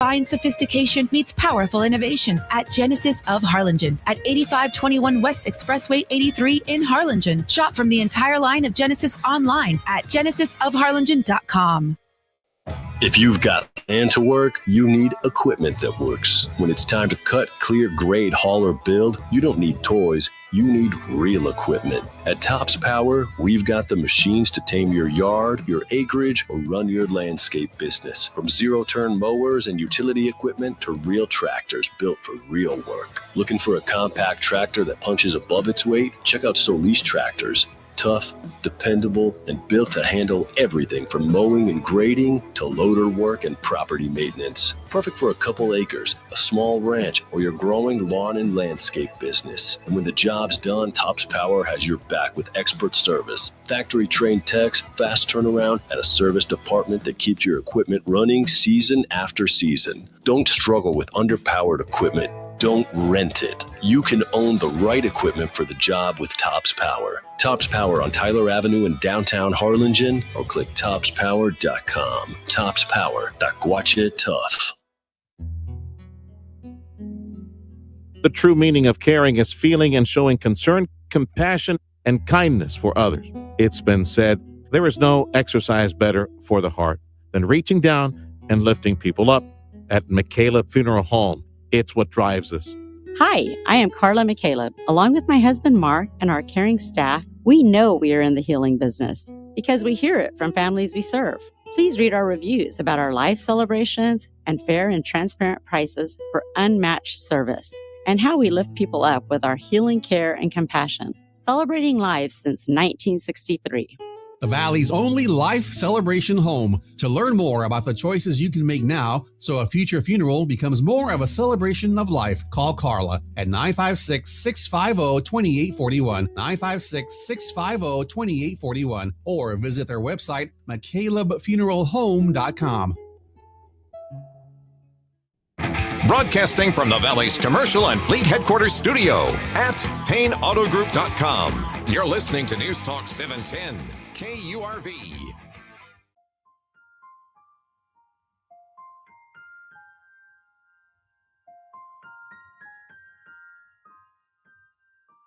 Fine sophistication meets powerful innovation at Genesis of Harlingen at 8521 West Expressway 83 in Harlingen. Shop from the entire line of Genesis online at genesisofharlingen.com. If you've got land to work, you need equipment that works. When it's time to cut, clear, grade, haul, or build, you don't need toys. You need real equipment. At Tops Power, we've got the machines to tame your yard, your acreage, or run your landscape business. From zero-turn mowers and utility equipment to real tractors built for real work. Looking for a compact tractor that punches above its weight? Check out Solis Tractors. Tough, dependable, and built to handle everything from mowing and grading to loader work and property maintenance. Perfect for a couple acres, a small ranch, or your growing lawn and landscape business. And when the job's done, Tops Power has your back with expert service, factory-trained techs, fast turnaround, and a service department that keeps your equipment running season after season. Don't struggle with underpowered equipment. Don't rent it. You can own the right equipment for the job with Tops Power. Tops Power on Tyler Avenue in downtown Harlingen, or click topspower.com. Tops Power, the Guache tough. The true meaning of caring is feeling and showing concern, compassion, and kindness for others. It's been said, there is no exercise better for the heart than reaching down and lifting people up. At McCaleb Funeral Home, it's what drives us. Hi, I am Carla McCaleb. Along with my husband Mark and our caring staff, we know we are in the healing business because we hear it from families we serve. Please read our reviews about our life celebrations and fair and transparent prices for unmatched service, and how we lift people up with our healing care and compassion, celebrating lives since 1963. The Valley's only life celebration home. To learn more about the choices you can make now so a future funeral becomes more of a celebration of life, call Carla at 956-650-2841, 956-650-2841, or visit their website, McCalebFuneralHome.com. Broadcasting from the Valley's commercial and fleet headquarters studio at PayneAutoGroup.com. You're listening to News Talk 710. KURV.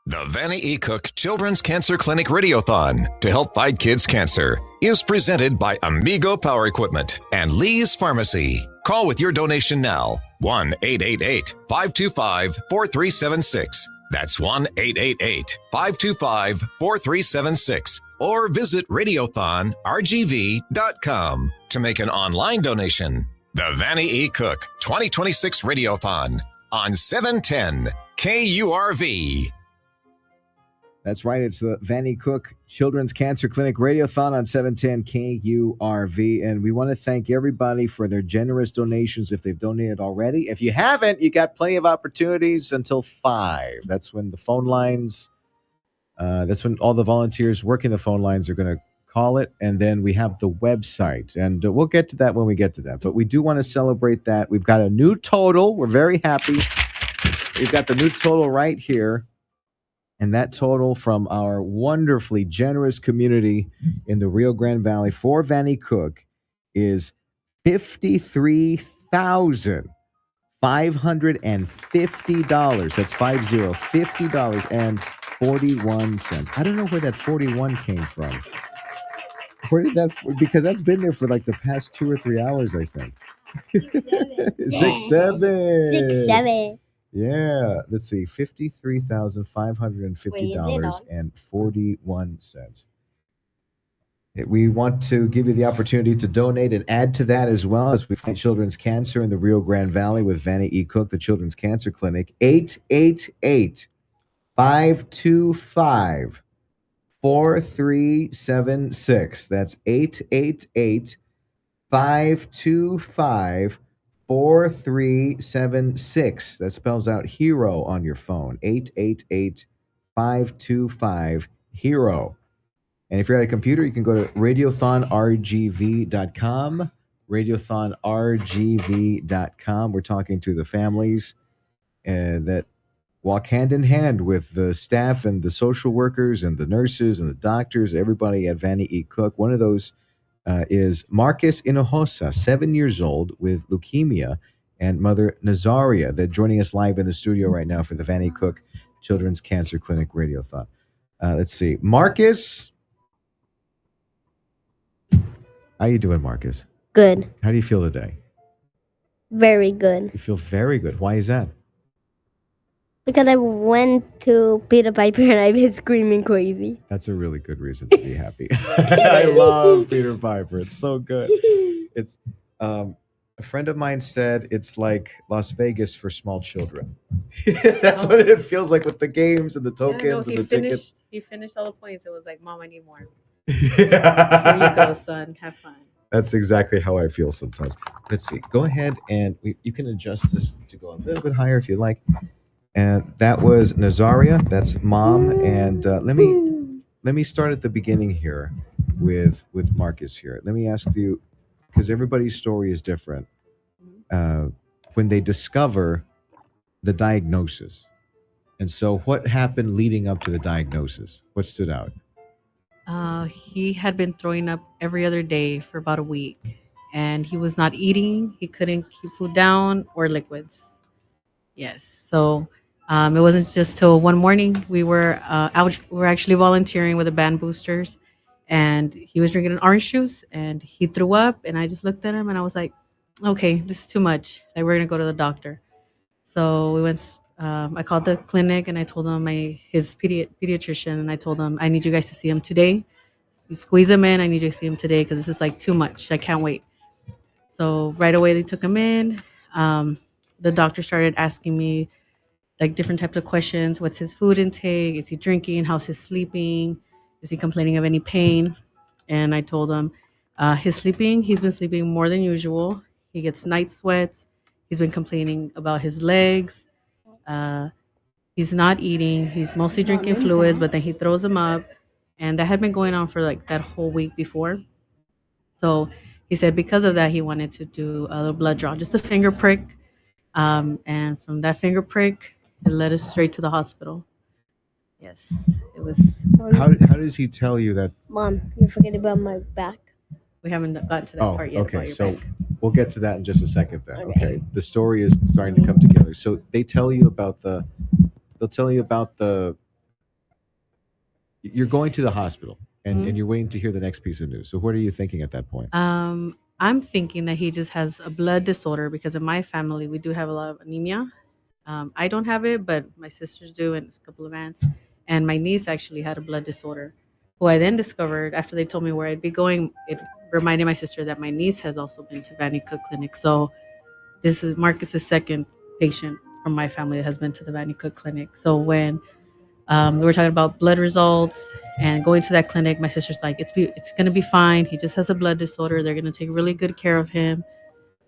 The Vannie Cook Children's Cancer Clinic Radiothon to help fight kids' cancer is presented by Amigo Power Equipment and Lee's Pharmacy. Call with your donation now, 1-888-525-4376. That's 1-888-525-4376. Or visit radiothonrgv.com to make an online donation. The Vannie E. Cook 2026 Radiothon on 710 KURV. That's right. It's the Vannie Cook Children's Cancer Clinic Radiothon on 710 KURV. And we want to thank everybody for their generous donations if they've donated already. If you haven't, you got plenty of opportunities until 5. That's when the phone lines, that's when all the volunteers working the phone lines are going to call it. And then we have the website. And we'll get to that when we get to that. But we do want to celebrate that. We've got a new total. We're very happy. We've got the new total right here. And that total from our wonderfully generous community in the Rio Grande Valley for Vannie Cook is $53,550. That's $50.41. I don't know where that 41 came from. Where did that? Because that's been there for like the past 2 or 3 hours, I think. 6-7. Yeah, let's see, $53,550.41. We want to give you the opportunity to donate and add to that as well as we fight children's cancer in the Rio Grande Valley with Vannie E. Cook, the Children's Cancer Clinic. 888-525-4376. That's 888-525-4376. That spells out HERO on your phone. 888-525-HERO. And if you're at a computer, you can go to radiothonrgv.com. Radiothonrgv.com. We're talking to the families that walk hand in hand with the staff and the social workers and the nurses and the doctors, everybody at Vannie E. Cook. One of those is Marcus Hinojosa, 7 years old with leukemia, and Mother Nazaria. They're joining us live in the studio right now for the Vannie Cook Children's Cancer Clinic Radiothon. Let's see. Marcus. How you doing, Marcus? Good. How do you feel today? Very good. You feel very good. Why is that? Because I went to Peter Piper and I've been screaming crazy. That's a really good reason to be happy. I love Peter Piper. It's so good. It's a friend of mine said it's like Las Vegas for small children. That's what it feels like with the games and the tokens and the tickets. He finished all the points. It was like, Mom, I need more. Yeah. Here you go, son. Have fun. That's exactly how I feel sometimes. Let's see. Go ahead and you can adjust this to go a little bit higher if you like. And that was Nazaria. That's Mom. And let me start at the beginning here with Marcus here. Let me ask you, because everybody's story is different. When they discover the diagnosis, and so what happened leading up to the diagnosis? What stood out? He had been throwing up every other day for about a week, and he was not eating. He couldn't keep food down or liquids. Yes. So it wasn't just till one morning we were out. We were actually volunteering with the band boosters, and he was drinking an orange juice, and he threw up. And I just looked at him, and I was like, "Okay, this is too much. Like we're gonna go to the doctor." So we went. I called the clinic, and I told them his pediatrician, and I told them I need you guys to see him today. So squeeze him in. I need you to see him today because this is like too much. I can't wait. So right away they took him in. The doctor started asking me like different types of questions. What's his food intake? Is he drinking? How's his sleeping? Is he complaining of any pain? And I told him his sleeping, he's been sleeping more than usual. He gets night sweats. He's been complaining about his legs. He's not eating. He's mostly drinking fluids, but then he throws them up. And that had been going on for like that whole week before. So he said because of that, he wanted to do a little blood draw, just a finger prick. And from that finger prick, it led us straight to the hospital. Yes, it was. How does he tell you that? Mom, you forget about my back. We haven't gotten to that part yet. Okay. About your So back. we'll get to that in just a second then. Okay. Okay. The story is starting to come together. So they tell you about you're going to the hospital and you're waiting to hear the next piece of news. So what are you thinking at that point? I'm thinking that he just has a blood disorder because in my family we do have a lot of anemia. I don't have it, but my sisters do, and a couple of aunts. And my niece actually had a blood disorder, who I then discovered after they told me where I'd be going. It reminded my sister that my niece has also been to Vannie Cook Clinic. So this is Marcus's second patient from my family that has been to the Vannie Cook Clinic. So when we were talking about blood results and going to that clinic, my sister's like, it's going to be fine. He just has a blood disorder. They're going to take really good care of him.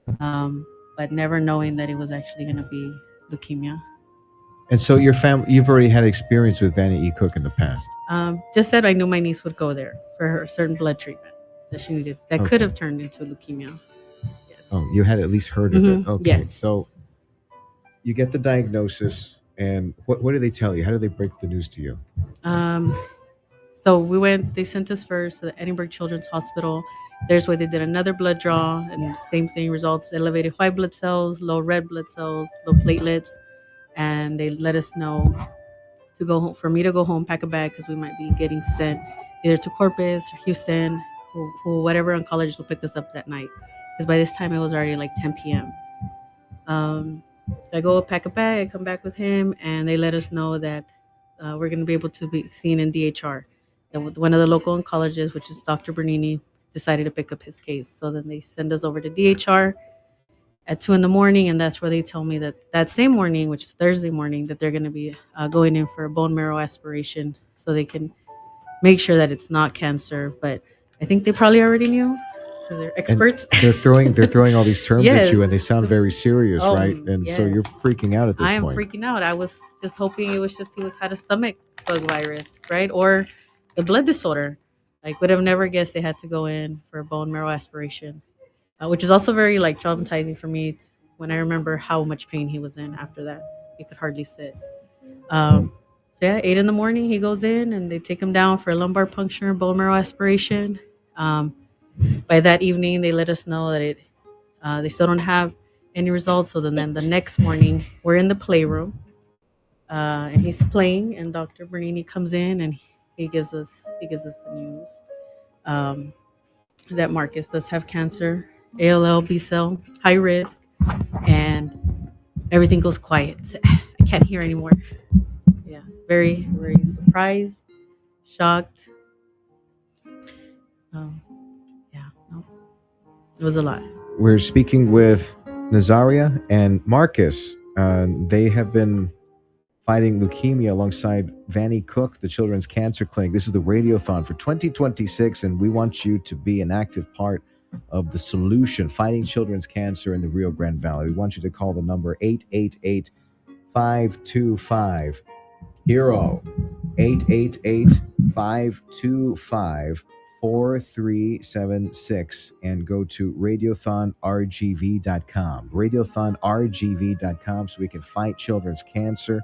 But never knowing that it was actually going to be leukemia. And so your family, you've already had experience with Vannie E. Cook in the past. Just that I knew my niece would go there for her certain blood treatment that she needed that could have turned into leukemia. Yes. Oh, you had at least heard of it. Okay. Yes. So you get the diagnosis, and what do they tell you? How do they break the news to you? So we went. They sent us first to the Edinburgh Children's Hospital. There's where they did another blood draw, and same thing, results: elevated white blood cells, low red blood cells, low platelets, and they let us know to go home, for me to go home, pack a bag because we might be getting sent either to Corpus or Houston, or whatever oncologist will pick us up that night. Because by this time it was already like 10 p.m. I go pack a bag, I come back with him, and they let us know that we're going to be able to be seen in DHR. That one of the local oncologists, which is Dr. Bernini, decided to pick up his case. So then they send us over to DHR at 2 a.m, and that's where they tell me that same morning, which is Thursday morning, that they're going to be going in for a bone marrow aspiration so they can make sure that it's not cancer. But I think they probably already knew because they're experts. And they're throwing all these terms Yes. at you, and they sound very serious, right? And so you're yes. freaking out at this I am point. freaking out. I was just hoping it was just he had a stomach bug virus, right? Or the blood disorder. Like, would have never guessed they had to go in for a bone marrow aspiration, which is also very like traumatizing for me when I remember how much pain he was in after that. He could hardly sit. So yeah, 8 a.m, he goes in and they take him down for a lumbar puncture, bone marrow aspiration. By that evening, they let us know that they still don't have any results. So then the next morning, we're in the playroom, and he's playing, and Dr. Bernini comes in and he gives us the news, um, that Marcus does have cancer, ALL, B cell, high risk, and everything goes quiet. I can't hear anymore. Yeah, very very surprised, shocked. Um, yeah, no, it was a lot. We're speaking with Nazaria and Marcus. They have been fighting leukemia alongside Vannie Cook, the Children's Cancer Clinic. This is the Radiothon for 2026, and we want you to be an active part of the solution fighting children's cancer in the Rio Grande Valley. We want you to call the number 888 525 HERO, 888 525 4376, and go to radiothonrgv.com. Radiothonrgv.com, so we can fight children's cancer.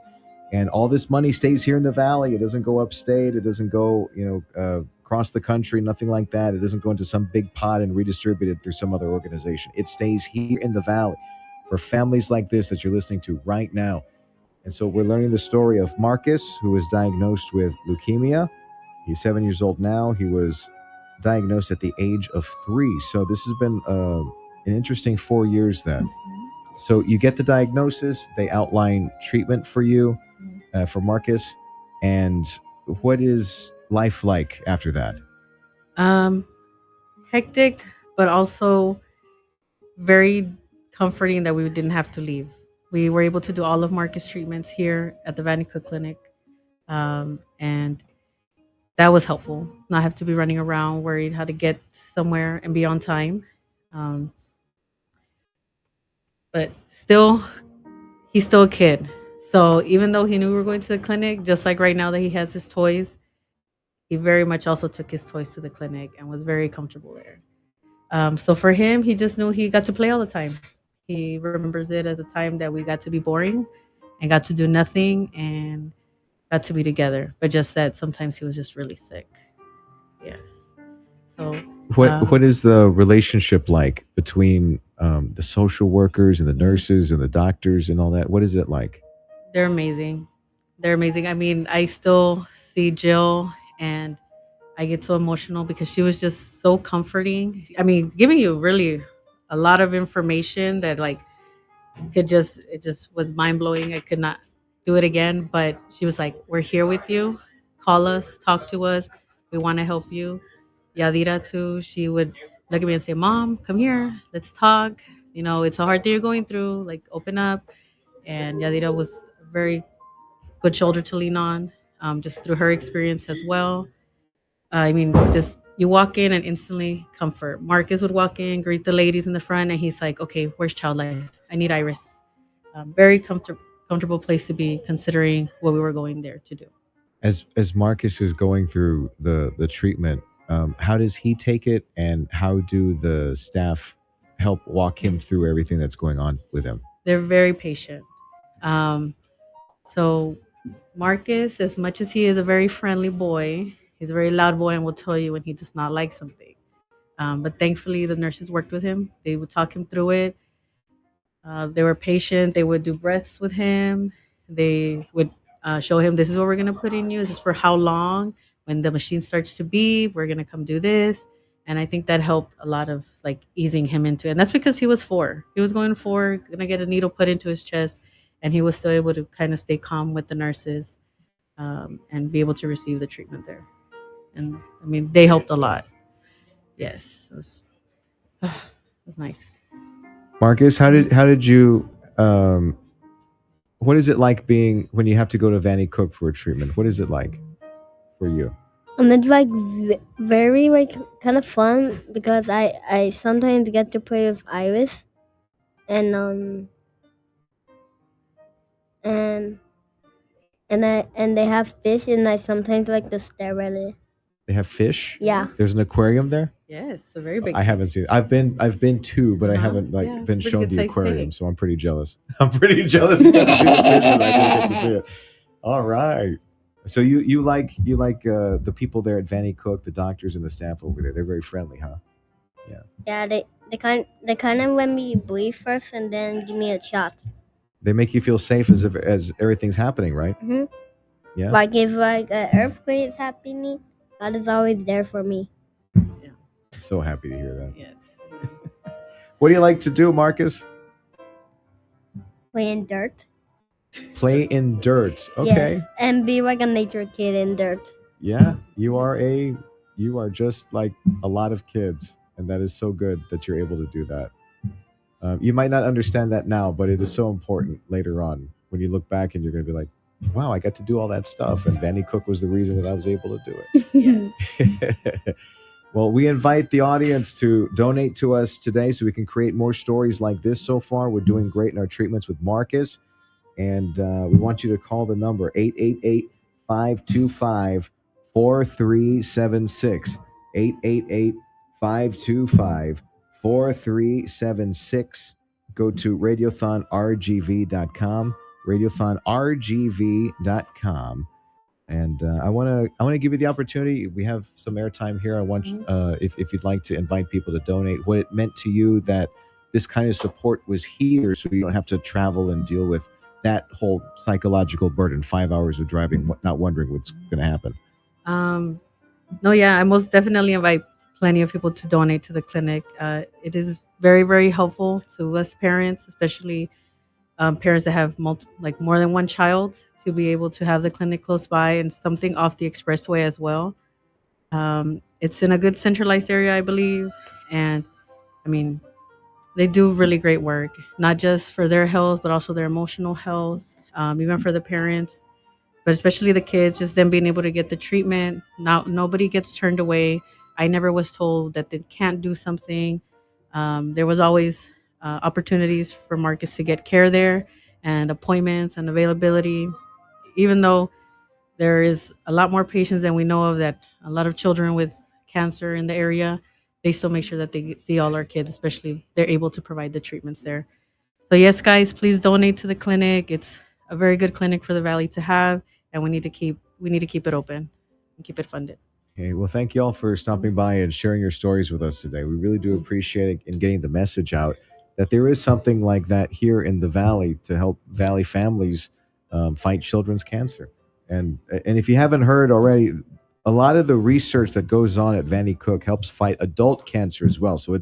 And all this money stays here in the valley. It doesn't go upstate. It doesn't go, across the country. Nothing like that. It doesn't go into some big pot and redistributed through some other organization. It stays here in the valley for families like this that you're listening to right now. And so we're learning the story of Marcus, who was diagnosed with leukemia. He's 7 years old now. He was diagnosed at the age of 3. So this has been an interesting 4 years then. So you get the diagnosis. They outline treatment for you, for Marcus. And what is life like after that? Hectic, but also very comforting that we didn't have to leave. We were able to do all of Marcus' treatments here at the Vannie Cook Clinic, and that was helpful. Not have to be running around worried how to get somewhere and be on time. But still, he's still a kid. So even though he knew we were going to the clinic, just like right now that he has his toys, he very much also took his toys to the clinic and was very comfortable there. So for him, he just knew he got to play all the time. He remembers it as a time that we got to be boring and got to do nothing and got to be together. But just that sometimes he was just really sick. Yes. So what is the relationship like between the social workers and the nurses and the doctors and all that? What is it like? they're amazing. They're amazing. I mean, I still see Jill and I get so emotional because she was just so comforting. I mean, giving you really a lot of information that like it just was mind blowing. I could not do it again, but she was like, "We're here with you. Call us, talk to us. We want to help you." Yadira too. She would look at me and say, "Mom, come here. Let's talk. You know, it's a hard thing you're going through. Like, open up." And Yadira was a very good shoulder to lean on, just through her experience as well. I mean, just you walk in and instantly comfort. Marcus would walk in, greet the ladies in the front, and he's like, "Okay, where's child life? I need Iris." Very comfortable place to be, considering what we were going there to do. As Marcus is going through the treatment, how does he take it, and how do the staff help walk him through everything that's going on with him? They're very patient. So Marcus, as much as he is a very friendly boy, he's a very loud boy and will tell you when he does not like something. But thankfully, the nurses worked with him. They would talk him through it. They were patient. They would do breaths with him. They would show him, this is what we're going to put in you. This is for how long. When the machine starts to beep, we're going to come do this. And I think that helped a lot of like easing him into it. And that's because he was 4. He was going 4, going to get a needle put into his chest. And he was still able to kind of stay calm with the nurses, and be able to receive the treatment there. And I mean, they helped a lot. Yes, it was nice. Marcus, how did you? What is it like being when you have to go to Vannie Cook for a treatment? What is it like for you? It's like very like kind of fun because I sometimes get to play with Iris, and and they have fish, and I sometimes like to stare at it. They have fish. Yeah. There's an aquarium there. Yes, a very big. I haven't seen it. I've been too, but I haven't Yeah, it's been a pretty shown good the sized aquarium, tank. so I'm pretty jealous. I'm pretty jealous. You got to see the fish, and I didn't get to see it. All right. So you like the people there at Vannie Cook, the doctors and the staff over there. They're very friendly, huh? Yeah, they kind of let me breathe first and then give me a shot. They make you feel safe as everything's happening, right? Hmm. Yeah. Like if like an earthquake is happening, God is always there for me. So happy to hear that. Yes. What do you like to do, Marcus? Play in dirt. Play in dirt. Okay. Yes, and be like a nature kid in dirt. Yeah, you are just like a lot of kids, and that is so good that you're able to do that. You might not understand that now, but it is so important later on when you look back and you're going to be like, "Wow, I got to do all that stuff," and Vannie Cook was the reason that I was able to do it. Yes. Well, we invite the audience to donate to us today so we can create more stories like this. So far, we're doing great in our treatments with Marcus. And we want you to call the number 888-525-4376. 888-525-4376. Go to radiothonrgv.com, radiothonrgv.com. And I want to give you the opportunity. We have some airtime here. I want if you'd like to invite people to donate, what it meant to you that this kind of support was here, so you don't have to travel and deal with that whole psychological burden. 5 hours of driving, not wondering what's going to happen. No, yeah, I most definitely invite plenty of people to donate to the clinic. It is very, very helpful to us parents, especially parents that have more than one child, to be able to have the clinic close by and something off the expressway as well. It's in a good centralized area, I believe, and I mean, they do really great work, not just for their health, but also their emotional health, even for the parents, but especially the kids, just them being able to get the treatment. Now, nobody gets turned away. I never was told that they can't do something. There was always opportunities for Marcus to get care there and appointments and availability, even though there is a lot more patients than we know of, that a lot of children with cancer in the area, they still make sure that they see all our kids, especially if they're able to provide the treatments there. So yes, guys, please donate to the clinic. It's a very good clinic for the Valley to have, and we need to keep it open and keep it funded. Okay, well, thank you all for stopping by and sharing your stories with us today. We really do appreciate it in getting the message out that there is something like that here in the Valley to help Valley families fight children's cancer. And if you haven't heard already, a lot of the research that goes on at Vannie Cook helps fight adult cancer as well. So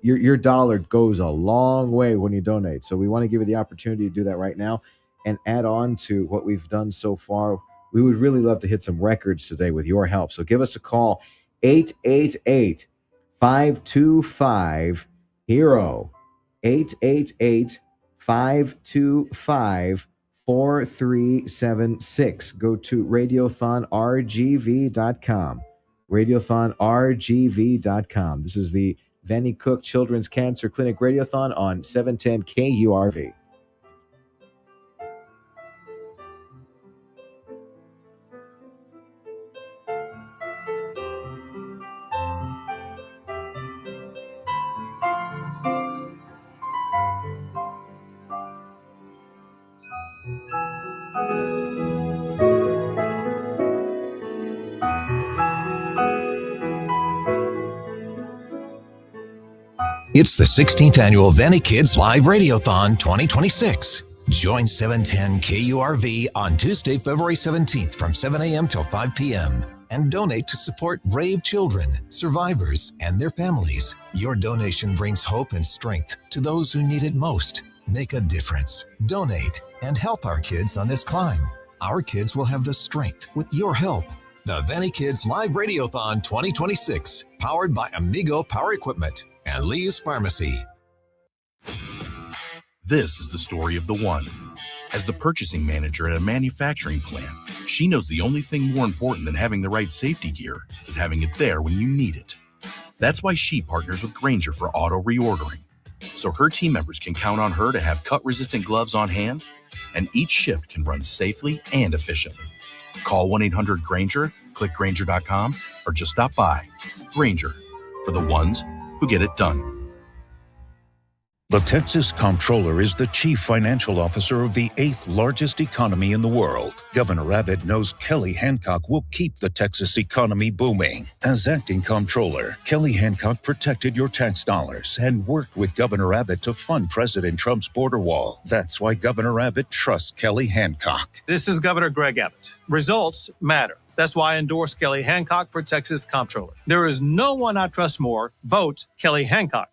your dollar goes a long way when you donate. So we want to give you the opportunity to do that right now and add on to what we've done so far. We would really love to hit some records today with your help. So give us a call, 888-525-HERO, 888-525-4376. Go to radiothonrgv.com, radiothonrgv.com. This is the Vannie Cook Children's Cancer Clinic Radiothon on 710 KURV. It's the 16th annual Vannie Kids Live Radiothon 2026. Join 710 KURV on Tuesday, February 17th from 7 a.m. till 5 p.m. and donate to support brave children, survivors, and their families. Your donation brings hope and strength to those who need it most. Make a difference, donate, and help our kids on this climb. Our kids will have the strength with your help. The Vannie Kids Live Radiothon 2026, powered by Amigo Power Equipment and Lee's Pharmacy. This is the story of the one. As the purchasing manager at a manufacturing plant, she knows the only thing more important than having the right safety gear is having it there when you need it. That's why she partners with Grainger for auto reordering, so her team members can count on her to have cut-resistant gloves on hand, and each shift can run safely and efficiently. Call 1-800-GRAINGER, click Grainger.com, or just stop by. Grainger, for the ones who get it done. The Texas Comptroller is the chief financial officer of the 8th largest economy in the world. Governor Abbott knows Kelly Hancock will keep the Texas economy booming. As acting comptroller, Kelly Hancock protected your tax dollars and worked with Governor Abbott to fund President Trump's border wall. That's why Governor Abbott trusts Kelly Hancock. This is Governor Greg Abbott. Results matter. That's why I endorse Kelly Hancock for Texas Comptroller. There is no one I trust more. Vote Kelly Hancock.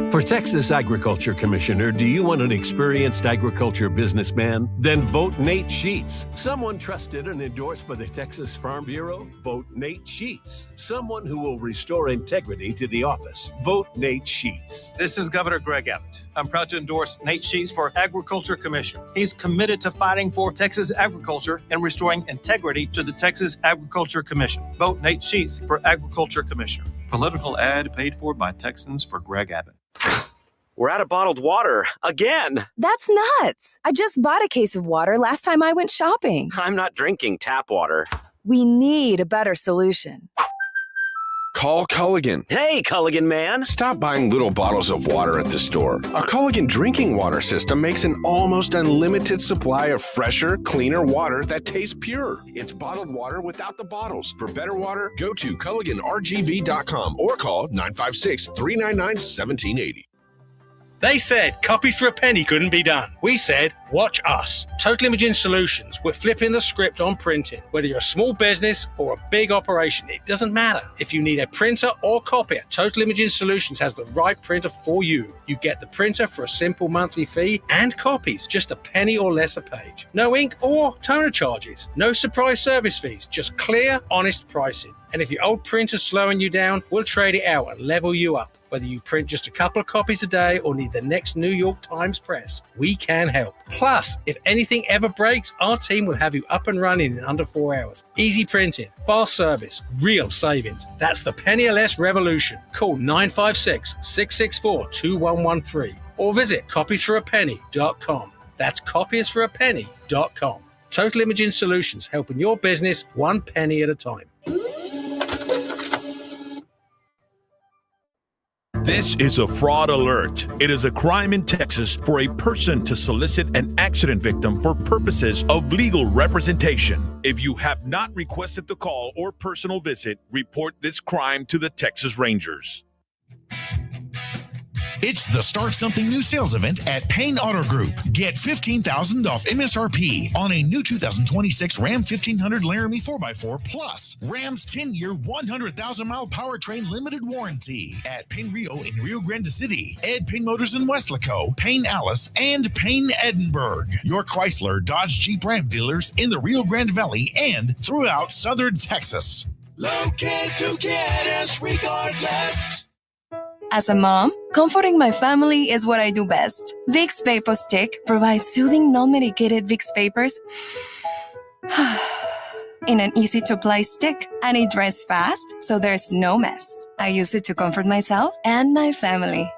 For Texas Agriculture Commissioner, do you want an experienced agriculture businessman? Then vote Nate Sheets. Someone trusted and endorsed by the Texas Farm Bureau? Vote Nate Sheets. Someone who will restore integrity to the office. Vote Nate Sheets. This is Governor Greg Abbott. I'm proud to endorse Nate Sheets for Agriculture Commissioner. He's committed to fighting for Texas agriculture and restoring integrity to the Texas Agriculture Commission. Vote Nate Sheets for Agriculture Commissioner. Political ad paid for by Texans for Greg Abbott. We're out of bottled water again. That's nuts. I just bought a case of water last time I went shopping. I'm not drinking tap water. We need a better solution. Call Culligan. Hey, Culligan man. Stop buying little bottles of water at the store. Our Culligan drinking water system makes an almost unlimited supply of fresher, cleaner water that tastes pure. It's bottled water without the bottles. For better water, go to CulliganRGV.com or call 956-399-1780. They said copies for a penny couldn't be done. We said, watch us. Total Imaging Solutions. We're flipping the script on printing. Whether you're a small business or a big operation, it doesn't matter. If you need a printer or copier, Total Imaging Solutions has the right printer for you. You get the printer for a simple monthly fee and copies, just a penny or less a page. No ink or toner charges. No surprise service fees, just clear, honest pricing. And if your old printer's slowing you down, we'll trade it out and level you up. Whether you print just a couple of copies a day or need the next New York Times press, we can help. Plus, if anything ever breaks, our team will have you up and running in under 4 hours. Easy printing, fast service, real savings. That's the penny or less revolution. Call 956-664-2113 or visit copiesforapenny.com. That's copiesforapenny.com. Total Imaging Solutions, helping your business one penny at a time. This is a fraud alert. It is a crime in Texas for a person to solicit an accident victim for purposes of legal representation. If you have not requested the call or personal visit, report this crime to the Texas Rangers. It's the Start Something New sales event at Payne Auto Group. Get $15,000 off MSRP on a new 2026 Ram 1500 Laramie 4x4 plus Ram's 10-year, 100,000-mile powertrain limited warranty at Payne Rio in Rio Grande City, Ed Payne Motors in Weslaco, Payne Alice, and Payne Edinburgh. Your Chrysler, Dodge, Jeep, Ram dealers in the Rio Grande Valley and throughout southern Texas. Locate to get us regardless. As a mom, comforting my family is what I do best. Vicks Vapor Stick provides soothing, non-medicated Vicks vapors in an easy-to-apply stick, and it dries fast, so there's no mess. I use it to comfort myself and my family.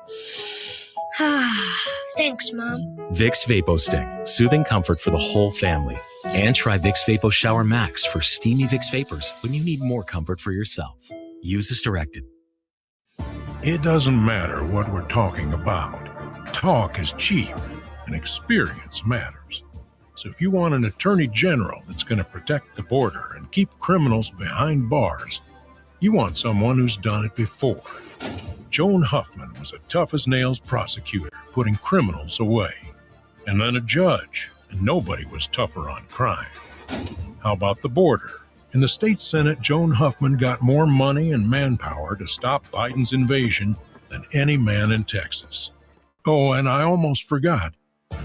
Thanks, Mom. Vicks Vapo Stick, soothing comfort for the whole family. And try Vicks Vapo Shower Max for steamy Vicks Vapors when you need more comfort for yourself. Use as directed. It doesn't matter what we're talking about. Talk is cheap, and experience matters. So if you want an attorney general that's going to protect the border and keep criminals behind bars, you want someone who's done it before. Joan Huffman was a tough-as-nails prosecutor, putting criminals away. And then a judge, and nobody was tougher on crime. How about the border? In the state Senate, Joan Huffman got more money and manpower to stop Biden's invasion than any man in Texas. Oh, and I almost forgot.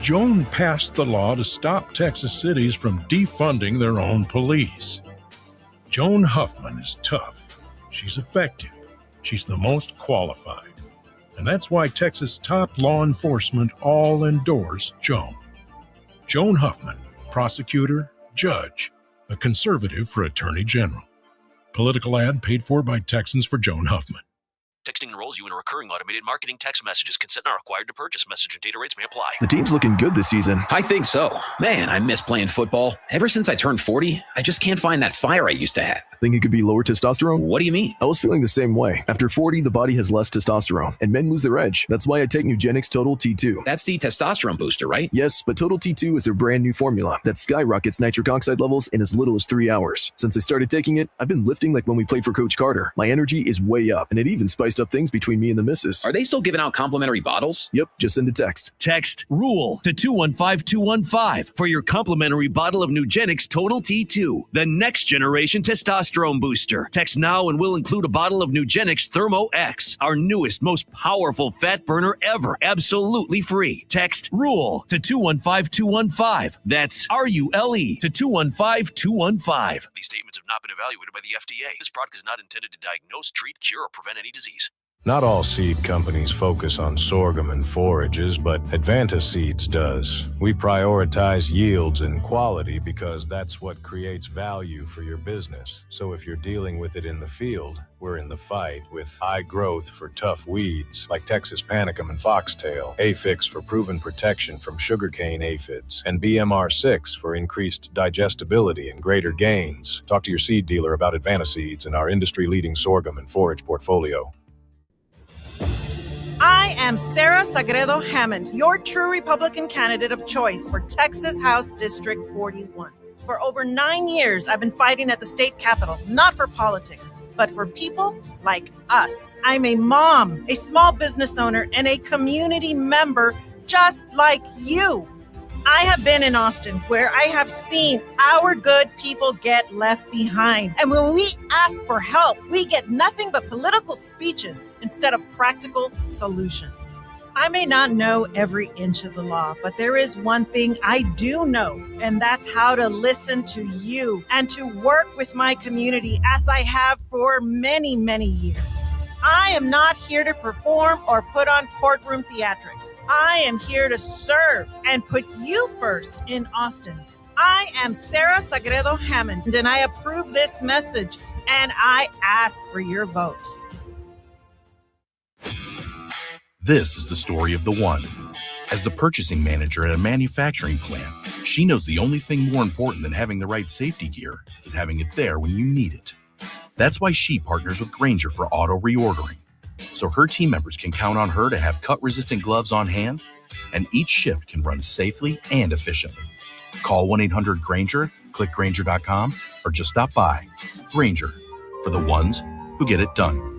Joan passed the law to stop Texas cities from defunding their own police. Joan Huffman is tough. She's effective. She's the most qualified. And that's why Texas top law enforcement all endorse Joan. Joan Huffman, prosecutor, judge, a conservative for Attorney General. Political ad paid for by Texans for Joan Huffman. Texting enrolls you in a recurring automated marketing text messages. Consent not required to purchase. Message and data rates may apply. The team's looking good this season. I think so. Man, I miss playing football. Ever since I turned 40, I just can't find that fire I used to have. Think it could be lower testosterone? What do you mean? I was feeling the same way. After 40, the body has less testosterone, and men lose their edge. That's why I take Nugenix Total T2. That's the testosterone booster, right? Yes, but Total T2 is their brand new formula that skyrockets nitric oxide levels in as little as 3 hours. Since I started taking it, I've been lifting like when we played for Coach Carter. My energy is way up, and it even spiced up things between me and the missus. Are they still giving out complimentary bottles? Yep, just send a text. Text RULE to 215215 for your complimentary bottle of Nugenix Total T2, the next generation testosterone booster. Text now and we'll include a bottle of Nugenix Thermo X, our newest, most powerful fat burner ever, absolutely free. Text RULE to 215215. That's RULE to 215215. These statements have not been evaluated by the FDA. This product is not intended to diagnose, treat, cure, or prevent any disease. Not all seed companies focus on sorghum and forages, but Advanta Seeds does. We prioritize yields and quality because that's what creates value for your business. So if you're dealing with it in the field, we're in the fight with high growth for tough weeds like Texas panicum and foxtail, Afix for proven protection from sugarcane aphids, and BMR6 for increased digestibility and greater gains. Talk to your seed dealer about Advanta Seeds and our industry-leading sorghum and forage portfolio. I am Sarah Sagredo Hammond, your true Republican candidate of choice for Texas House District 41. For over 9 years, I've been fighting at the state capitol, not for politics, but for people like us. I'm a mom, a small business owner, and a community member just like you. I have been in Austin where I have seen our good people get left behind. And when we ask for help, we get nothing but political speeches instead of practical solutions. I may not know every inch of the law, but there is one thing I do know, and that's how to listen to you and to work with my community as I have for many, many years. I am not here to perform or put on courtroom theatrics. I am here to serve and put you first in Austin. I am Sarah Sagredo Hammond, and I approve this message, and I ask for your vote. This is the story of the one. As the purchasing manager at a manufacturing plant, she knows the only thing more important than having the right safety gear is having it there when you need it. That's why she partners with Grainger for auto reordering, so her team members can count on her to have cut-resistant gloves on hand, and each shift can run safely and efficiently. Call 1-800-GRAINGER, click Grainger.com, or just stop by. Grainger, for the ones who get it done.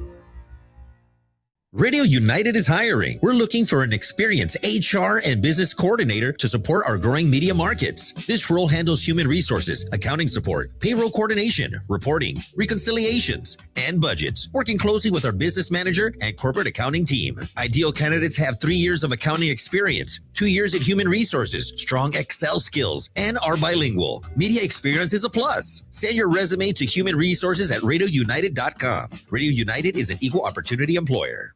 Radio United is hiring. We're looking for an experienced HR and business coordinator to support our growing media markets. This role handles human resources, accounting support, payroll coordination, reporting, reconciliations, and budgets, working closely with our business manager and corporate accounting team. Ideal candidates have 3 years of accounting experience, 2 years at human resources, strong Excel skills, and are bilingual. Media experience is a plus. Send your resume to human resources at radiounited.com. Radio United is an equal opportunity employer.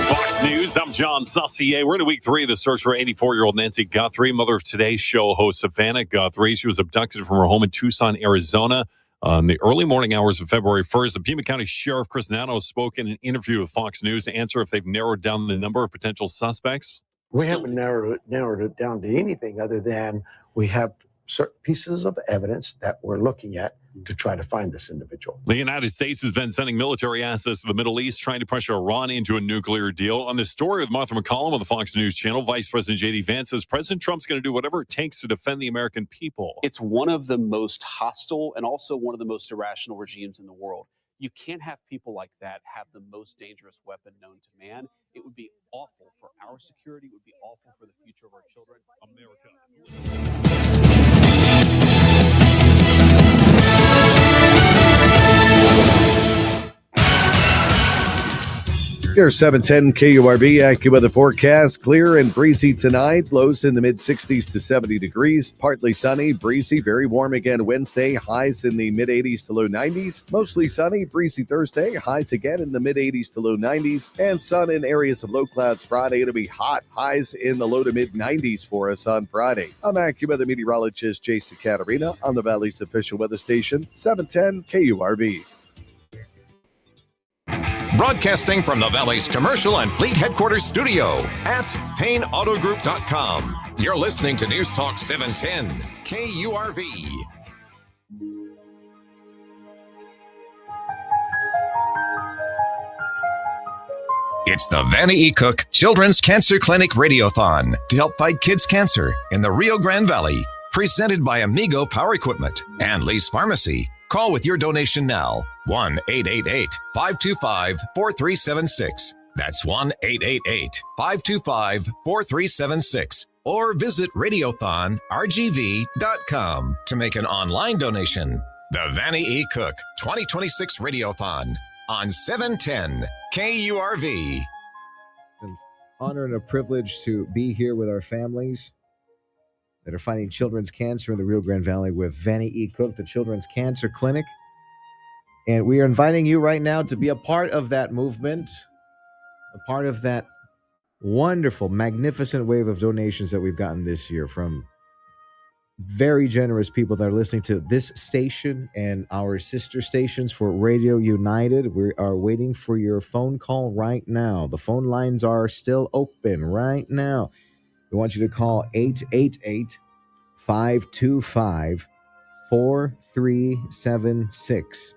Fox News, I'm John Saucier. We're in week 3 of the search for 84-year-old Nancy Guthrie, mother of Today's Show host Vannie Guthrie. She was abducted from her home in Tucson, Arizona on the early morning hours of February 1st. The Pima County Sheriff Chris Nano spoke in an interview with Fox News to answer if they've narrowed down the number of potential suspects. We haven't narrowed it down to anything other than we have certain pieces of evidence that we're looking at to try to find this individual. The United States has been sending military assets to the Middle East, trying to pressure Iran into a nuclear deal. On this story with Martha McCollum on the Fox News channel, Vice President J.D. Vance says President Trump's going to do whatever it takes to defend the American people. It's one of the most hostile and also one of the most irrational regimes in the world. You can't have people like that have the most dangerous weapon known to man. It would be awful for our security. It would be awful for the future of our children. Here's 710 KURV, AccuWeather forecast. Clear and breezy tonight. Lows in the mid-60s to 70 degrees. Partly sunny, breezy, very warm again Wednesday. Highs in the mid-80s to low 90s. Mostly sunny, breezy Thursday. Highs again in the mid-80s to low 90s. And sun in areas of low clouds Friday. It'll be hot. Highs in the low to mid-90s for us on Friday. I'm AccuWeather meteorologist Jason Caterina on the Valley's official weather station, 710 KURV. Broadcasting from the Valley's commercial and fleet headquarters studio at PayneAutoGroup.com. You're listening to News Talk 710 KURV. It's the Vannie Cook Children's Cancer Clinic Radiothon to help fight kids' cancer in the Rio Grande Valley. Presented by Amigo Power Equipment and Lee's Pharmacy. Call with your donation now. 1-888-525-4376. That's 1-888-525-4376. Or visit radiothonrgv.com to make an online donation. The Vannie E. Cook 2026 Radiothon on 710 KURV. An honor and a privilege to be here with our families that are fighting children's cancer in the Rio Grande Valley with Vannie E. Cook, the Children's Cancer Clinic. And we are inviting you right now to be a part of that movement, a part of that wonderful, magnificent wave of donations that we've gotten this year from very generous people that are listening to this station and our sister stations for Radio United. We are waiting for your phone call right now. The phone lines are still open right now. We want you to call 888-525-4376.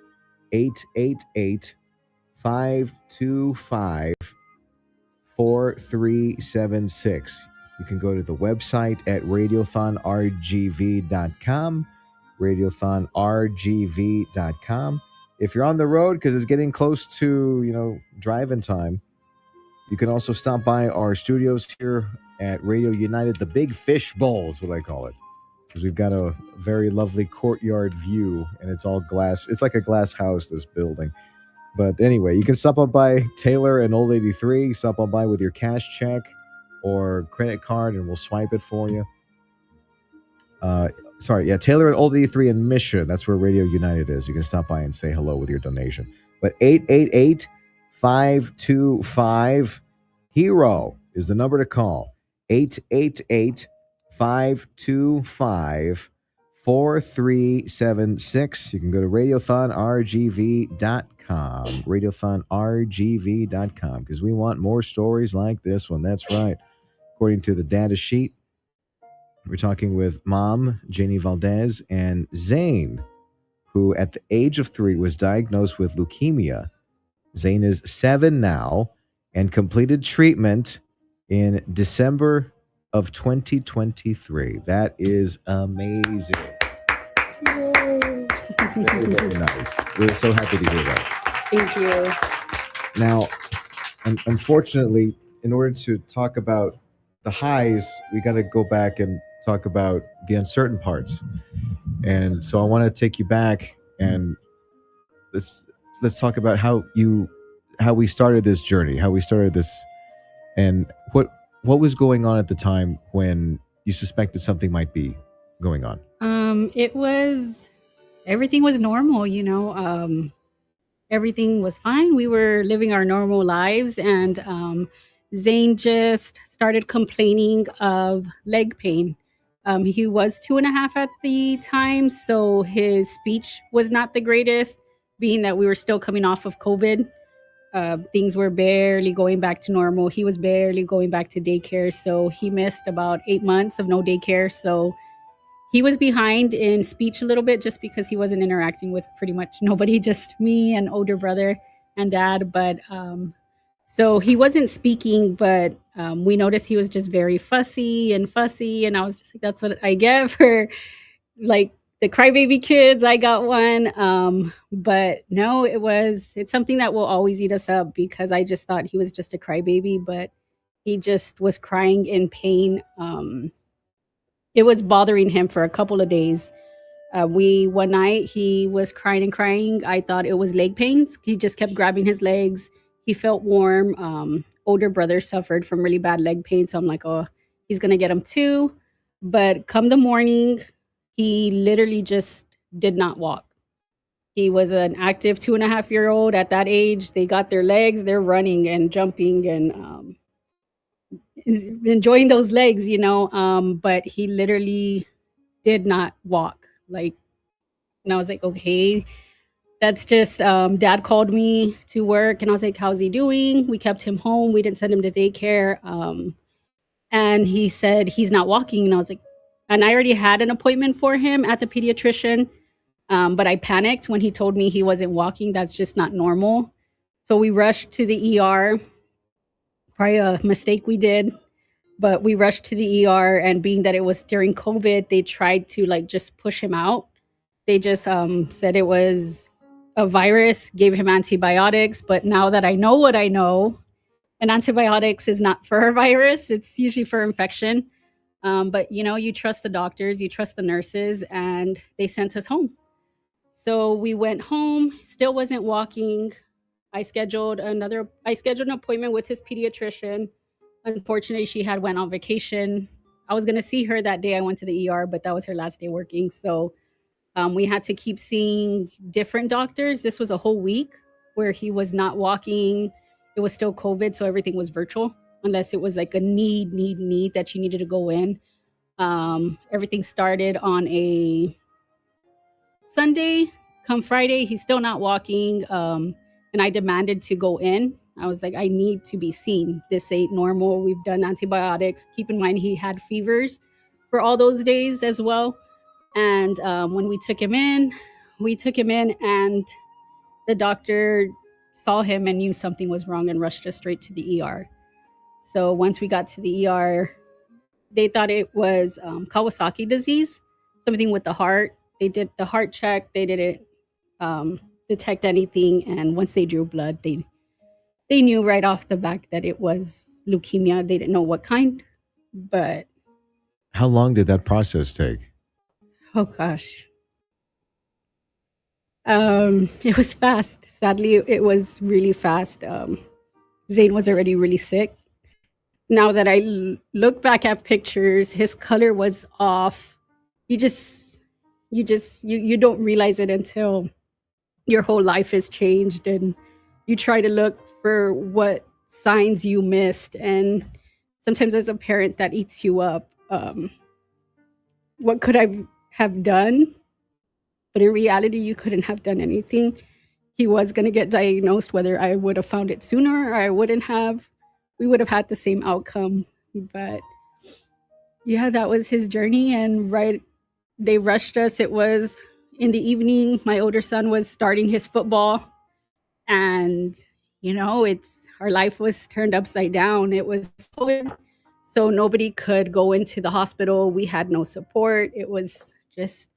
888-525-4376. You can go to the website at radiothonrgv.com, radiothonrgv.com. If you're on the road, because it's getting close to, driving time, you can also stop by our studios here at Radio United, the Big Fish Bowl is what I call it, because we've got a very lovely courtyard view, and it's all glass. It's like a glass house, this building. But anyway, you can stop on by Taylor and Old 83, stop on by with your cash check or credit card, and we'll swipe it for you. Taylor and Old 83 in Mission. That's where Radio United is. You can stop by and say hello with your donation. But 888-525-HERO is the number to call. 888-525-4376. You can go to radiothonrgv.com. Radiothonrgv.com, because we want more stories like this one. That's right. According to the data sheet, we're talking with Mom, Janie Valdez, and Zane, who at the age of 3 was diagnosed with leukemia. Zane is 7 now and completed treatment in December of 2023. That is amazing. Yay. Very, very nice. We're so happy to hear that. Thank you. Now, unfortunately, in order to talk about the highs, we got to go back and talk about the uncertain parts. And so I want to take you back and let's talk about how we started this journey, how we started this, and what was going on at the time when you suspected something might be going on. Everything was normal, everything was fine. We were living our normal lives, and Zane just started complaining of leg pain. He was 2.5 at the time, so his speech was not the greatest, being that we were still coming off of COVID. Things were barely going back to normal. He was barely going back to daycare, so he missed about 8 months of no daycare. So he was behind in speech a little bit, just because he wasn't interacting with pretty much nobody, just me and older brother and dad. But so he wasn't speaking, but we noticed he was just very fussy. And I was just like, that's what I get for like the crybaby kids. I got one. But no, it's something that will always eat us up, because I just thought he was just a crybaby, but he just was crying in pain. It was bothering him for a couple of days. One night he was crying and crying. I thought it was leg pains. He just kept grabbing his legs. He felt warm. Older brother suffered from really bad leg pain. So I'm like, oh, he's going to get him too. But come the morning, he literally just did not walk. He was an active 2.5-year-old at that age. They got their legs, they're running and jumping and enjoying those legs, but he literally did not walk. And I was like, okay. That's just dad called me to work and I was like, how's he doing? We kept him home. We didn't send him to daycare. And he said he's not walking. And I was like, and I already had an appointment for him at the pediatrician. But I panicked when he told me he wasn't walking. That's just not normal. So we rushed to the ER. Probably a mistake we did, but we rushed to the ER. And being that it was during COVID, they tried to like just push him out. They just said it was a virus, gave him antibiotics. But now that I know what I know, and antibiotics is not for a virus, it's usually for infection. But you know, you trust the doctors, you trust the nurses, and they sent us home. So we went home, still wasn't walking. I scheduled an appointment with his pediatrician. Unfortunately, she had went on vacation. I was going to see her that day I went to the ER, but that was her last day working. So we had to keep seeing different doctors. This was a whole week where he was not walking. It was still COVID, so everything was virtual, unless it was like a need that you needed to go in. Everything started on a Sunday. Come Friday, he's still not walking. And I demanded to go in. I was like, I need to be seen. This ain't normal. We've done antibiotics. Keep in mind, he had fevers for all those days as well. And when we took him in, and the doctor saw him and knew something was wrong and rushed us straight to the ER. So once we got to the ER, they thought it was Kawasaki disease, something with the heart. They did the heart check. They didn't detect anything. And once they drew blood, they knew right off the back that it was leukemia. They didn't know what kind, but How long did that process take? oh gosh. It was fast. Sadly, it was really fast. Zane was already really sick. Now that I look back at pictures, his color was off. You don't realize it until your whole life has changed and you try to look for what signs you missed. And sometimes as a parent that eats you up. What could I have done? But in reality, you couldn't have done anything. He was going to get diagnosed, whether I would have found it sooner or I wouldn't have. We would have had the same outcome. But yeah, that was his journey. And they rushed us. It was in the evening. My older son was starting his football. And, you know, our life was turned upside down. It was COVID. So nobody could go into the hospital. We had no support. It was just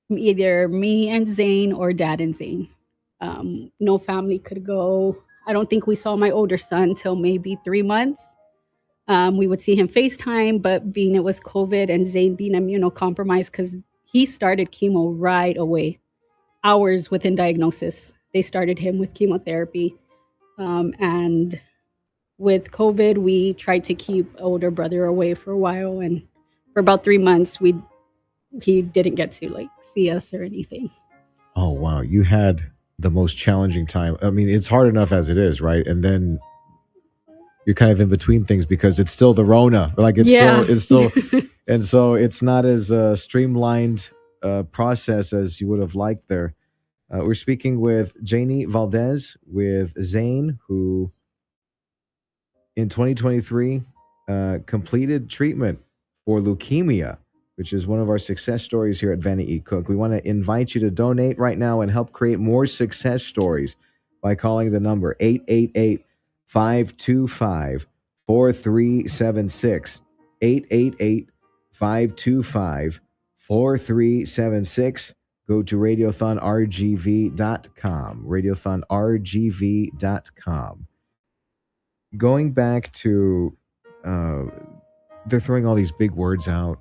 either me and Zane or dad and Zane. No family could go. I don't think we saw my older son till maybe 3 months. We would see him FaceTime, but being it was COVID and Zane being immunocompromised, because he started chemo right away, hours within diagnosis. They started him with chemotherapy. And with COVID, we tried to keep older brother away for a while. And for about 3 months, he didn't get to see us or anything. Oh, wow. You had the most challenging time. I mean, it's hard enough as it is, right? And then you're kind of in between things because it's still the Rona. It's still, and so it's not as streamlined process as you would have liked there. We're speaking with Janie Valdez with Zane, who in 2023 completed treatment for leukemia, which is one of our success stories here at Vannie E. Cook. We want to invite you to donate right now and help create more success stories by calling the number 888-525-4376. 888-525-4376. Go to radiothonrgv.com. radiothonrgv.com. Going back to, they're throwing all these big words out,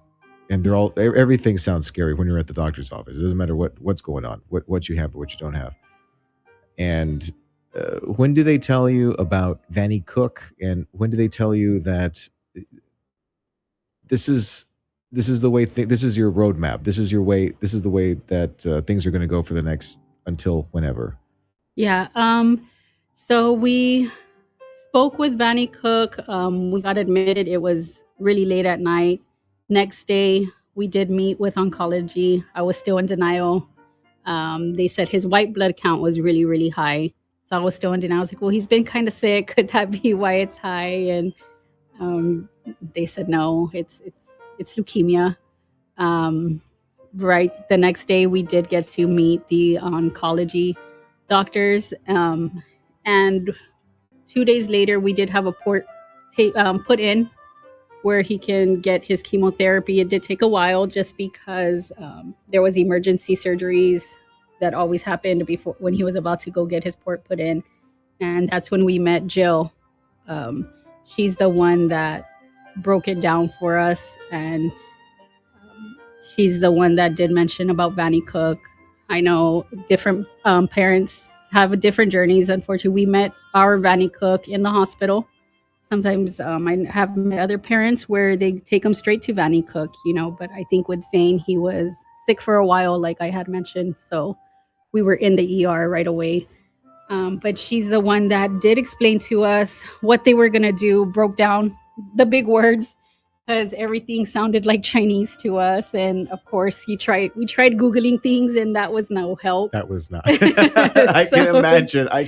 and everything sounds scary when you're at the doctor's office. It doesn't matter what's going on, what you have or what you don't have. And when do they tell you about Vannie Cook, and when do they tell you that this is the way this is your roadmap, this is your way, this is the way that things are going to go for the next until whenever? Yeah. So we spoke with Vannie Cook. We got admitted. It was really late at night. Next day, we did meet with oncology. I was still in denial. They said his white blood count was really, really high. So I was still in denial. I was like, well, he's been kind of sick. Could that be why it's high? And they said no, it's leukemia. Right the next day, we did get to meet the oncology doctors, and 2 days later, we did have a port put in where he can get his chemotherapy. It did take a while just because there was emergency surgeries that always happened before when he was about to go get his port put in, and that's when we met Jill. She's the one that broke it down for us, and she's the one that did mention about Vannie Cook. I know different parents have different journeys. Unfortunately, we met our Vannie Cook in the hospital. Sometimes I have met other parents where they take them straight to Vannie Cook, but I think with Zane, he was sick for a while, like I had mentioned. So we were in the ER right away. But she's the one that did explain to us what they were going to do, broke down the big words, because everything sounded like Chinese to us. And of course, we tried Googling things, and that was no help. That was not. I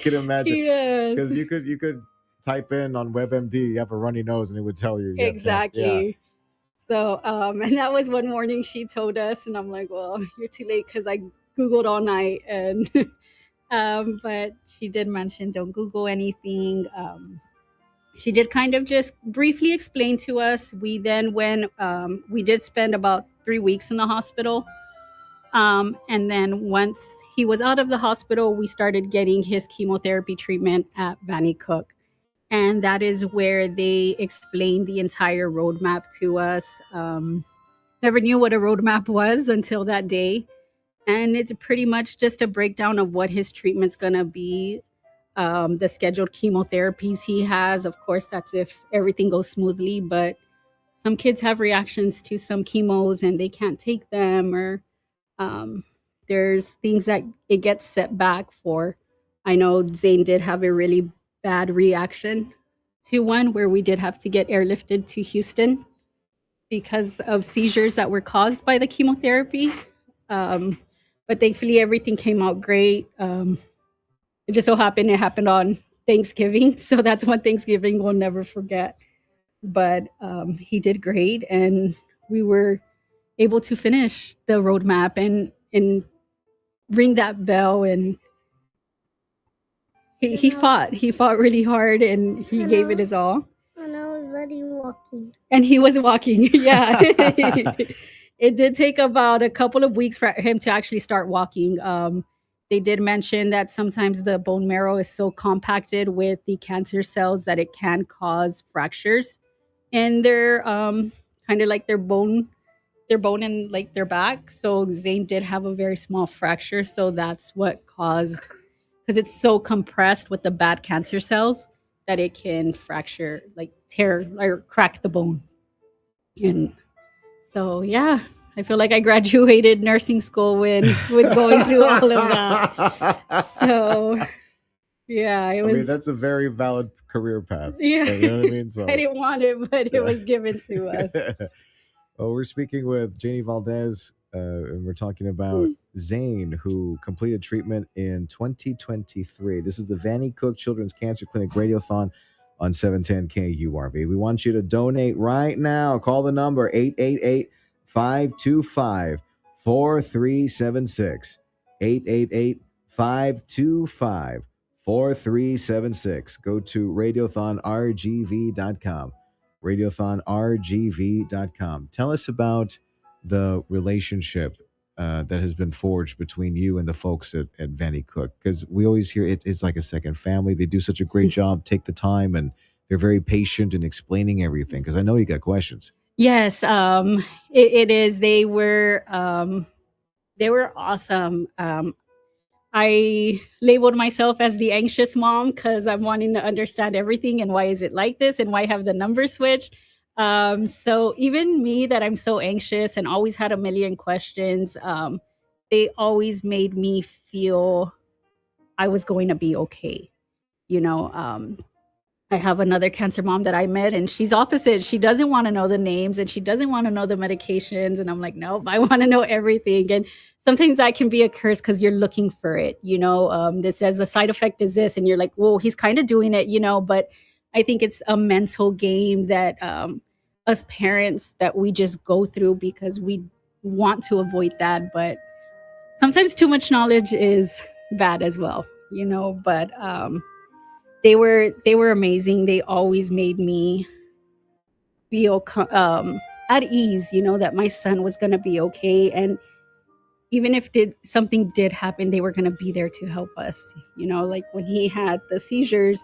can imagine. Yes. Because you could type in on WebMD, you have a runny nose, and it would tell you. Exactly. Yeah. So, and that was one morning she told us, and I'm like, well, you're too late because I Googled all night. And but she did mention don't Google anything. She did kind of just briefly explain to us. We then went, we did spend about 3 weeks in the hospital. And then once he was out of the hospital, we started getting his chemotherapy treatment at Vannie Cook. And that is where they explained the entire roadmap to us. Never knew what a roadmap was until that day. And it's pretty much just a breakdown of what his treatment's going to be. The scheduled chemotherapies he has. Of course, that's if everything goes smoothly, but some kids have reactions to some chemos and they can't take them, or there's things that it gets set back for. I know Zane did have a really bad reaction to one where we did have to get airlifted to Houston because of seizures that were caused by the chemotherapy. But thankfully, everything came out great. It just so happened it happened on Thanksgiving. So that's one Thanksgiving we'll never forget. But he did great. And we were able to finish the roadmap and ring that bell. And he fought really hard, and he gave it his all. And I was already walking. And he was walking. Yeah. It did take about a couple of weeks for him to actually start walking. They did mention that sometimes the bone marrow is so compacted with the cancer cells that it can cause fractures in their kind of like their bone in like their back. So Zane did have a very small fracture. So that's what caused, because it's so compressed with the bad cancer cells that it can fracture, like tear or crack the bone. And so, yeah, I feel like I graduated nursing school with going through all of that. So, yeah, it was. I mean, that's a very valid career path. Yeah, you know what I mean. So I didn't want it, but it was given to us. Well, we're speaking with Janie Valdez, and we're talking about Zane, who completed treatment in 2023. This is the Vannie Cook Children's Cancer Clinic Radiothon on 710 KURV. We want you to donate right now. Call the number 888-525-4376. 888-525-4376. Go to radiothonrgv.com. radiothonrgv.com. Tell us about the relationship that has been forged between you and the folks at Vannie Cook, because we always hear it's like a second family. They do such a great job, take the time, and they're very patient in explaining everything, because I know you got questions. Yes, it is. They were awesome. I labeled myself as the anxious mom because I'm wanting to understand everything and why is it like this and why have the numbers switched. So even me, that I'm so anxious and always had a million questions, they always made me feel I was going to be okay. I have another cancer mom that I met, and she's opposite. She doesn't want to know the names and she doesn't want to know the medications. And I'm like, nope, I want to know everything. And sometimes that can be a curse because you're looking for it. This says the side effect is this, and you're like, well, he's kind of doing it, but I think it's a mental game that us parents that we just go through because we want to avoid that. But sometimes too much knowledge is bad as well, but they were amazing. They always made me feel at ease, that my son was going to be okay. And even if something did happen, they were going to be there to help us. Like when he had the seizures,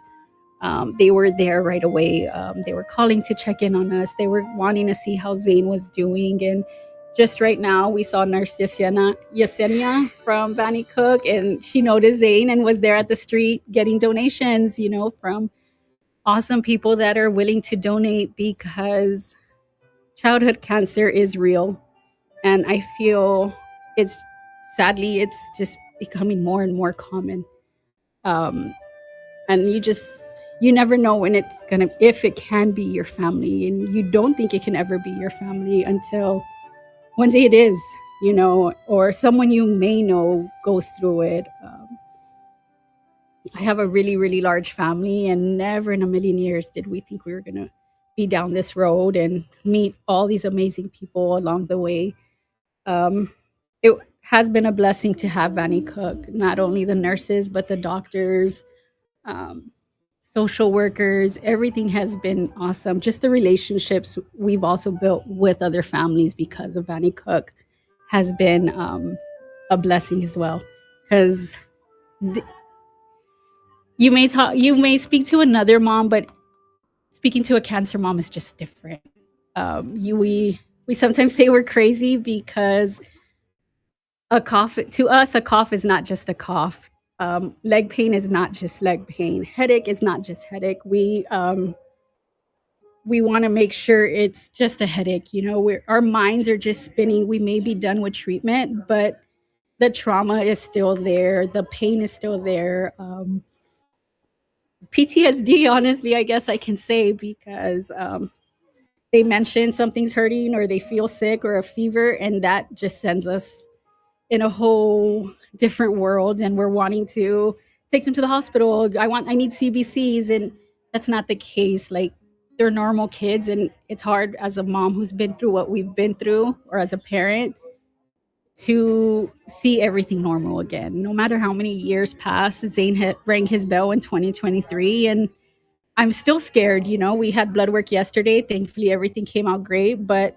they were there right away. They were calling to check in on us. They were wanting to see how Zane was doing. And just right now, we saw Nurse Yesenia from Vannie Cook, and she noticed Zane and was there at the street getting donations, from awesome people that are willing to donate because childhood cancer is real. And I feel sadly, it's just becoming more and more common. And you never know when if it can be your family, and you don't think it can ever be your family until one day it is, or someone you may know goes through it. I have a really, really large family, and never in a million years did we think we were going to be down this road and meet all these amazing people along the way. It has been a blessing to have Vannie Cook, not only the nurses, but the doctors, social workers. Everything has been awesome. Just the relationships we've also built with other families because of Vannie Cook has been a blessing as well. Because you may speak to another mom, but speaking to a cancer mom is just different. We sometimes say we're crazy because to us, a cough is not just a cough. Leg pain is not just leg pain. Headache is not just headache. We want to make sure it's just a headache. Our minds are just spinning. We may be done with treatment, but the trauma is still there. The pain is still there. PTSD, honestly, I guess I can say, because they mention something's hurting or they feel sick or a fever, and that just sends us in a whole different world, and we're wanting to take them to the hospital. I need CBCs, and that's not the case. Like, they're normal kids, and it's hard as a mom who's been through what we've been through, or as a parent, to see everything normal again. No matter how many years pass, Zane rang his bell in 2023, and I'm still scared. We had blood work yesterday. Thankfully, everything came out great, but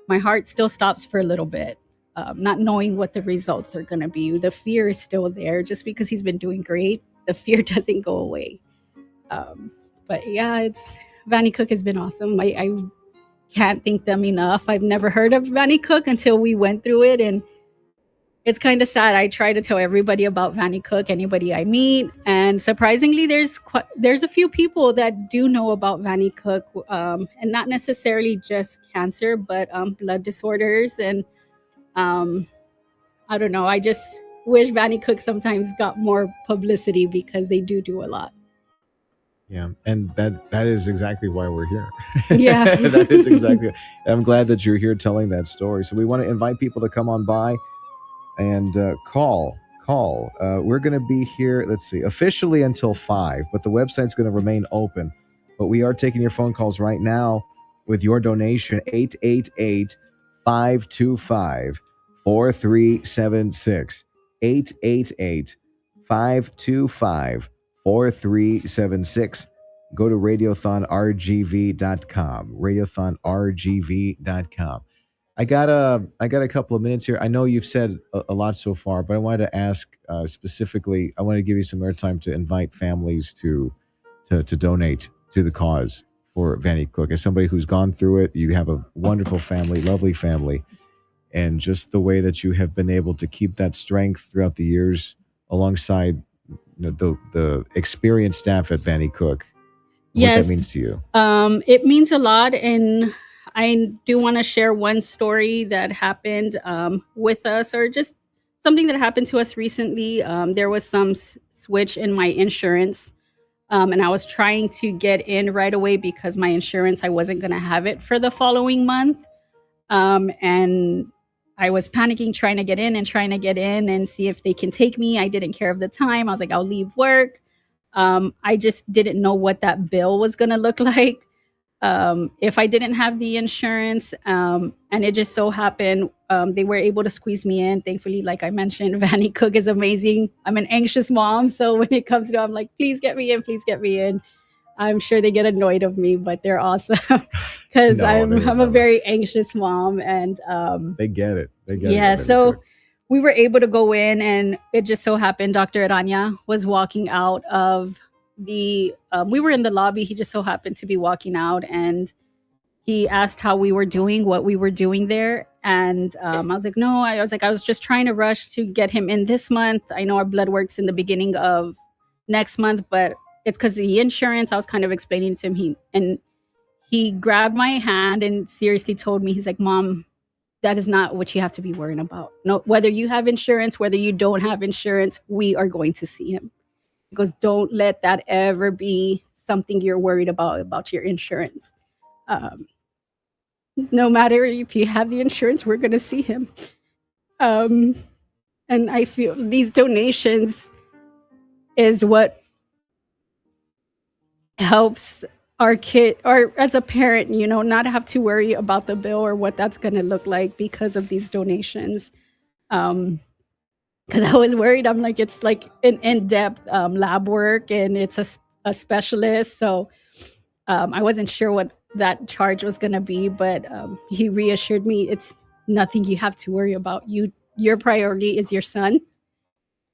my heart still stops for a little bit. Not knowing what the results are going to be. The fear is still there. Just because he's been doing great, the fear doesn't go away. But yeah, Vannie Cook has been awesome. I can't thank them enough. I've never heard of Vannie Cook until we went through it, and it's kind of sad. I try to tell everybody about Vannie Cook, anybody I meet, and surprisingly, there's a few people that do know about Vannie Cook, and not necessarily just cancer, but blood disorders. And I don't know. I just wish Vannie Cook sometimes got more publicity because they do a lot. Yeah, and that is exactly why we're here. Yeah. That is exactly. I'm glad that you're here telling that story. So we want to invite people to come on by and call. We're going to be here, let's see, officially until 5, but the website's going to remain open. But we are taking your phone calls right now with your donation, 888-525-4376. 888-525-4376. Go to radiothonrgv.com. radiothonrgv.com. I got a couple of minutes here. I know you've said a lot so far, but I wanted to ask specifically. I want to give you some airtime to invite families to donate to the cause for Vannie Cook. As somebody who's gone through it, you have a wonderful family, lovely family, and just the way that you have been able to keep that strength throughout the years, alongside the experienced staff at Vannie Cook. Yes, what that means to you. It means a lot, and I do want to share one story that happened with us, or just something that happened to us recently. There was some switch in my insurance And I was trying to get in right away because my insurance, I wasn't going to have it for the following month. And I was panicking, trying to get in and see if they can take me. I didn't care of the time. I was like, I'll leave work. I just didn't know what that bill was going to look like if I didn't have the insurance. And it just so happened they were able to squeeze me in. Thankfully, like I mentioned, Vannie Cook is amazing. I'm an anxious mom. So when it comes to, I'm like, please get me in, please get me in. I'm sure they get annoyed of me, but they're awesome because No, I'm a very anxious mom. And They get it. They get it. yeah, Vannie so Cook. we were able to go in, and it just so happened Dr. Aranya was walking out of the, we were in the lobby. He just so happened to be walking out, and he asked how we were doing, what we were doing there. And I was like, no, I was just trying to rush to get him in this month. I know our blood work's in the beginning of next month, but it's because of the insurance. I was kind of explaining to him, he grabbed my hand and seriously told me, he's like, Mom, that is not what you have to be worrying about. No, whether you have insurance, whether you don't have insurance, we are going to see him. He goes, don't let that ever be something you're worried about your insurance. No matter if you have the insurance, we're going to see him. And I feel these donations is what helps our kid, or as a parent, not have to worry about the bill or what that's going to look like because of these donations. Because I was worried. I'm like, it's like an in-depth lab work, and it's a specialist. So I wasn't sure what that charge was going to be, but he reassured me it's nothing you have to worry about. Your priority is your son,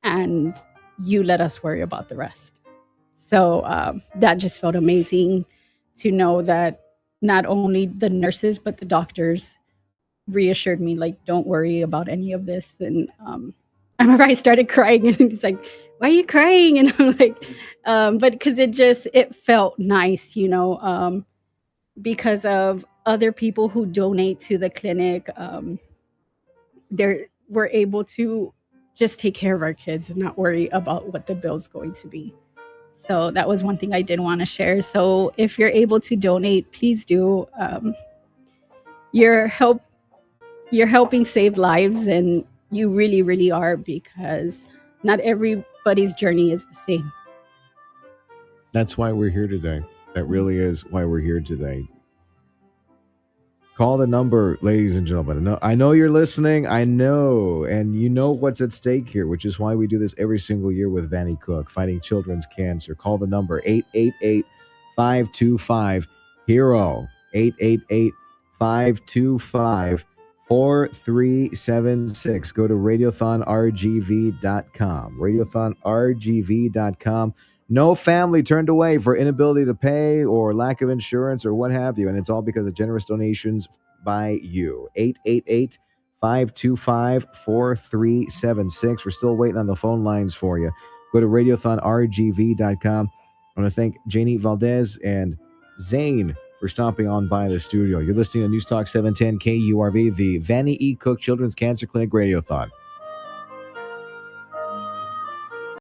and you let us worry about the rest. So that just felt amazing to know that not only the nurses, but the doctors reassured me, like, don't worry about any of this. And I remember I started crying, and he's like, why are you crying? And I'm like, but because it felt nice, because of other people who donate to the clinic. We're able to just take care of our kids and not worry about what the bill's going to be. So that was one thing I did want to share. So if you're able to donate, please do. You're helping save lives, and you really, really are, because not everybody's journey is the same. That's why we're here today. That really is why we're here today. Call the number, ladies and gentlemen. I know you're listening. I know. And you know what's at stake here, which is why we do this every single year with Vannie Cook, fighting children's cancer. Call the number 888-525-HERO. 888-525-4376. Go to radiothonrgv.com. Radiothonrgv.com. No family turned away for inability to pay or lack of insurance or what have you. And it's all because of generous donations by you. 888-525-4376. We're still waiting on the phone lines for you. Go to radiothonrgv.com. I want to thank Janie Valdez and Zane for stopping on by the studio. You're listening to News Talk 710 KURV, the Vannie E. Cook Children's Cancer Clinic Radiothon.